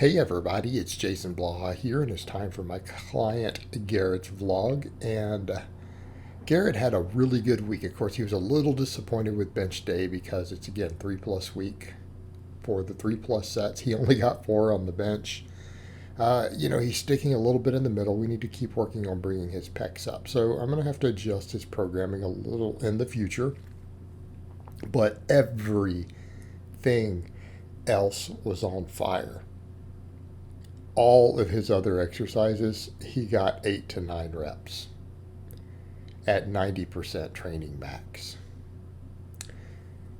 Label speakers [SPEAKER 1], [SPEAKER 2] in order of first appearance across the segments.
[SPEAKER 1] Hey everybody, it's Jason Blaha here, and it's time for my client Garrett's vlog. And Garrett had a really good week. Of course, he was a little disappointed with bench day because it's again 3+ week for the 3+ sets. He only got 4 on the bench. He's sticking a little bit in the middle. We need to keep working on bringing his pecs up. So I'm going to have to adjust his programming a little in the future. But everything else was on fire. All of his other exercises, he got 8 to 9 reps at 90% training max.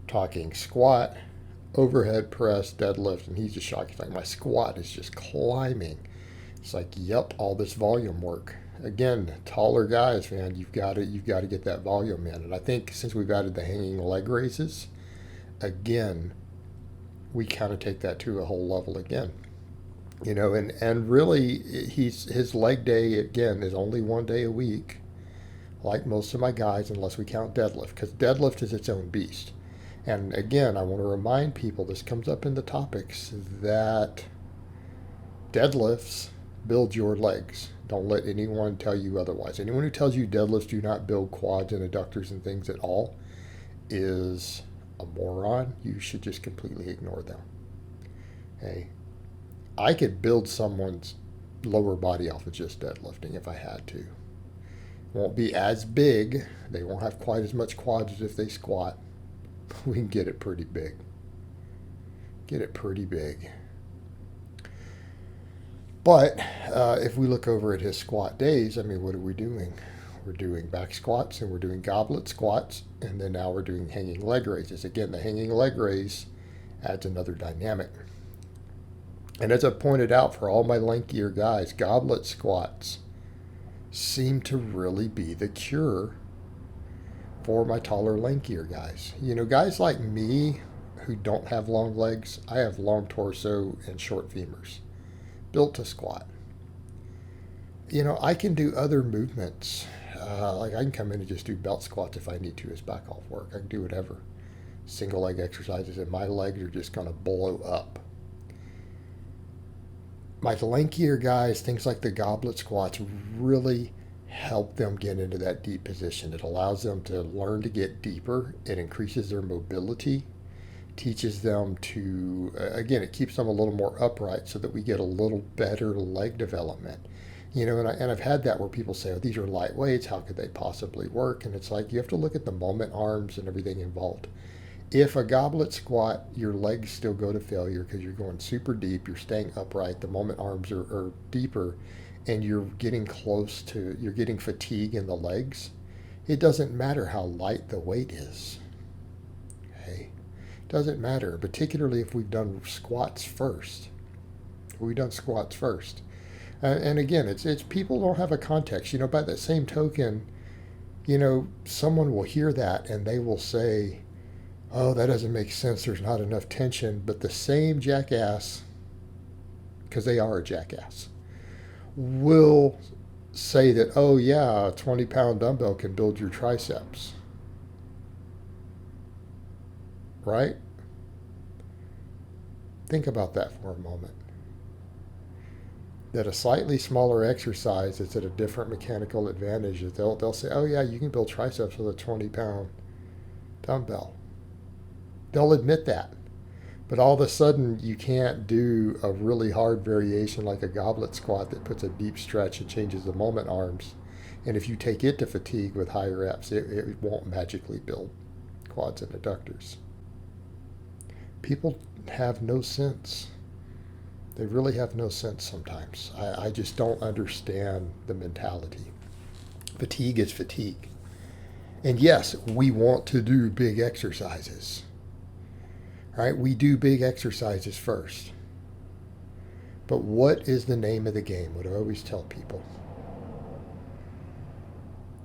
[SPEAKER 1] Talking squat, overhead press, deadlift, and he's just shocked. He's like, my squat is just climbing. It's like, yep, all this volume work. Again, taller guys, man, you've got to get that volume in. And I think since we've added the hanging leg raises, again, we kind of take that to a whole level again. And really, his leg day again is only 1 day a week, like most of my guys, unless we count deadlift, because deadlift is its own beast. And again, I want to remind people, this comes up in the topics, that deadlifts build your legs. Don't let anyone tell you otherwise. Anyone who tells you deadlifts do not build quads and adductors and things at all is a moron. You should just completely ignore them. Hey, I could build someone's lower body off of just deadlifting if I had to. It won't be as big. They won't have quite as much quads as if they squat. We can get it pretty big. Get it pretty big. But if we look over at his squat days, I mean, what are we doing? We're doing back squats and we're doing goblet squats, and then now we're doing hanging leg raises. Again, the hanging leg raise adds another dynamic. And as I pointed out, for all my lankier guys, goblet squats seem to really be the cure for my taller, lankier guys. Guys like me who don't have long legs, I have long torso and short femurs, built to squat. I can do other movements. Like I can come in and just do belt squats if I need to as back off work. I can do whatever. Single leg exercises, and my legs are just going to blow up. My lankier guys, things like the goblet squats really help them get into that deep position. It allows them to learn to get deeper. It increases their mobility, teaches them to, again, it keeps them a little more upright so that we get a little better leg development. And I've had that where people say, oh, these are light weights, how could they possibly work? And it's like, you have to look at the moment arms and everything involved. If a goblet squat, your legs still go to failure because you're going super deep, you're staying upright, the moment arms are deeper, and you're getting fatigue in the legs, it doesn't matter how light the weight is. Okay? It doesn't matter, particularly if we've done squats first. And again, it's people don't have a context. By that same token, someone will hear that and they will say, oh, that doesn't make sense. There's not enough tension. But the same jackass, because they are a jackass, will say that, oh, yeah, a 20-pound dumbbell can build your triceps. Right? Think about that for a moment. That a slightly smaller exercise is at a different mechanical advantage. They'll say, oh, yeah, you can build triceps with a 20-pound dumbbell. They'll admit that. But all of a sudden, you can't do a really hard variation like a goblet squat that puts a deep stretch and changes the moment arms. And if you take it to fatigue with high reps, it won't magically build quads and adductors. People have no sense. They really have no sense sometimes. I just don't understand the mentality. Fatigue is fatigue. And yes, we want to do big exercises. Right? We do big exercises first. But what is the name of the game? What do I always tell people?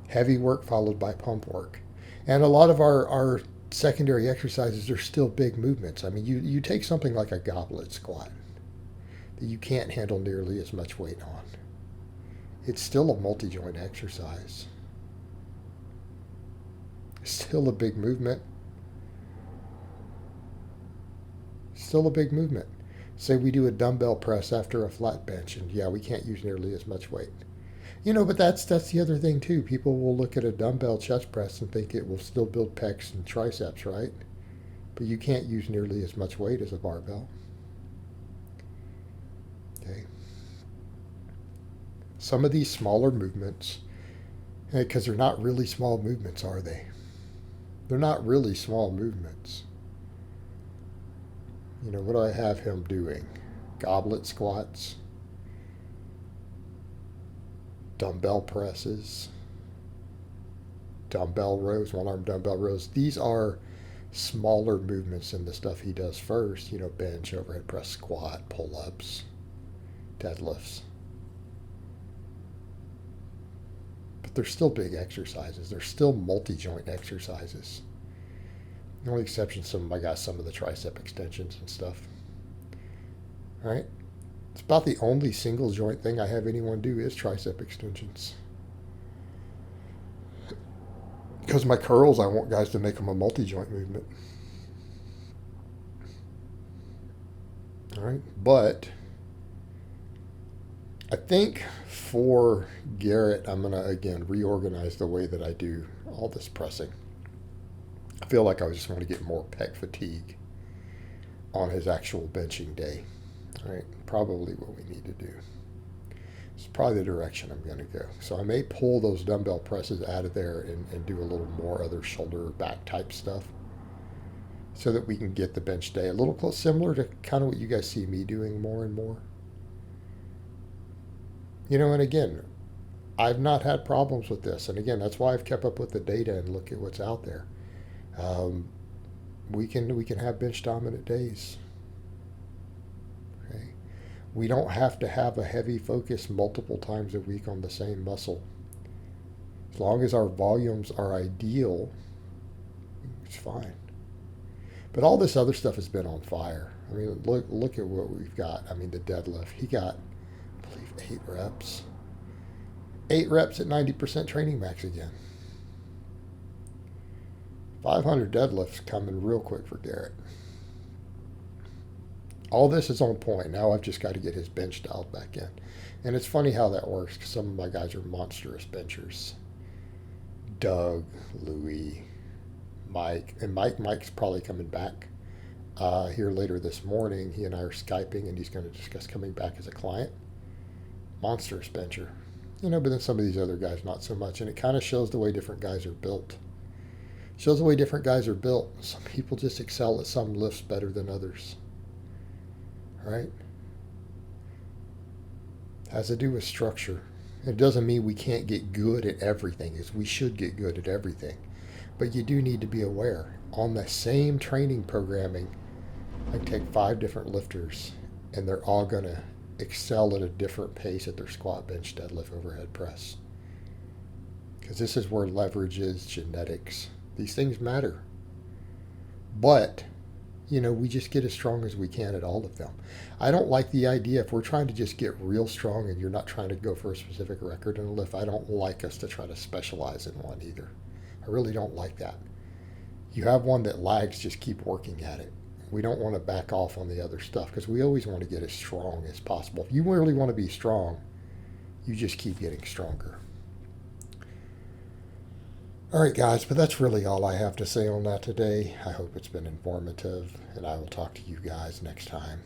[SPEAKER 1] Heavy work followed by pump work. And a lot of our secondary exercises are still big movements. I mean, you take something like a goblet squat that you can't handle nearly as much weight on. It's still a multi-joint exercise. Still a big movement. Still a big movement. Say we do a dumbbell press after a flat bench, and yeah, we can't use nearly as much weight. But that's the other thing too. People will look at a dumbbell chest press and think it will still build pecs and triceps, right? But you can't use nearly as much weight as a barbell. Okay. Some of these smaller movements, because they're not really small movements, are they? They're not really small movements. What do I have him doing? Goblet squats, dumbbell presses, dumbbell rows, one-arm dumbbell rows. These are smaller movements than the stuff he does first. Bench, overhead press, squat, pull-ups, deadlifts. But they're still big exercises. They're still multi-joint exercises. The only exception, I got some of the tricep extensions and stuff. All right? It's about the only single joint thing I have anyone do is tricep extensions. Because my curls, I want guys to make them a multi-joint movement. All right? But I think for Garrett, I'm going to, again, reorganize the way that I do all this pressing. I feel like I just want to get more pec fatigue on his actual benching day. All right, probably what we need to do. It's probably the direction I'm going to go. So I may pull those dumbbell presses out of there and do a little more other shoulder back type stuff so that we can get the bench day a little close, similar to kind of what you guys see me doing more and more. And again, I've not had problems with this. And again, that's why I've kept up with the data and look at what's out there. We can have bench dominant days. Okay, we don't have to have a heavy focus multiple times a week on the same muscle. As long as our volumes are ideal, it's fine. But all this other stuff has been on fire. I mean, look at what we've got. I mean, the deadlift. He got, I believe, 8 reps. 8 reps at 90% training max again. 500 deadlifts coming real quick for Garrett. All this is on point. Now I've just got to get his bench dialed back in. And it's funny how that works because some of my guys are monstrous benchers. Doug, Louie, Mike. And Mike's probably coming back here later this morning. He and I are Skyping and he's going to discuss coming back as a client. Monstrous bencher. But then some of these other guys not so much. And it kind of shows the way different guys are built. Shows the way different guys are built. Some people just excel at some lifts better than others. Right? Has to do with structure. It doesn't mean we can't get good at everything, as we should get good at everything. But you do need to be aware. On the same training programming, I take 5 different lifters, and they're all going to excel at a different pace at their squat, bench, deadlift, overhead press. Because this is where leverage is, genetics. These things matter. But, we just get as strong as we can at all of them. I don't like the idea, if we're trying to just get real strong and you're not trying to go for a specific record in a lift, I don't like us to try to specialize in one either. I really don't like that. You have one that lags, just keep working at it. We don't want to back off on the other stuff because we always want to get as strong as possible. If you really want to be strong, you just keep getting stronger. All right, guys, but that's really all I have to say on that today. I hope it's been informative, and I will talk to you guys next time.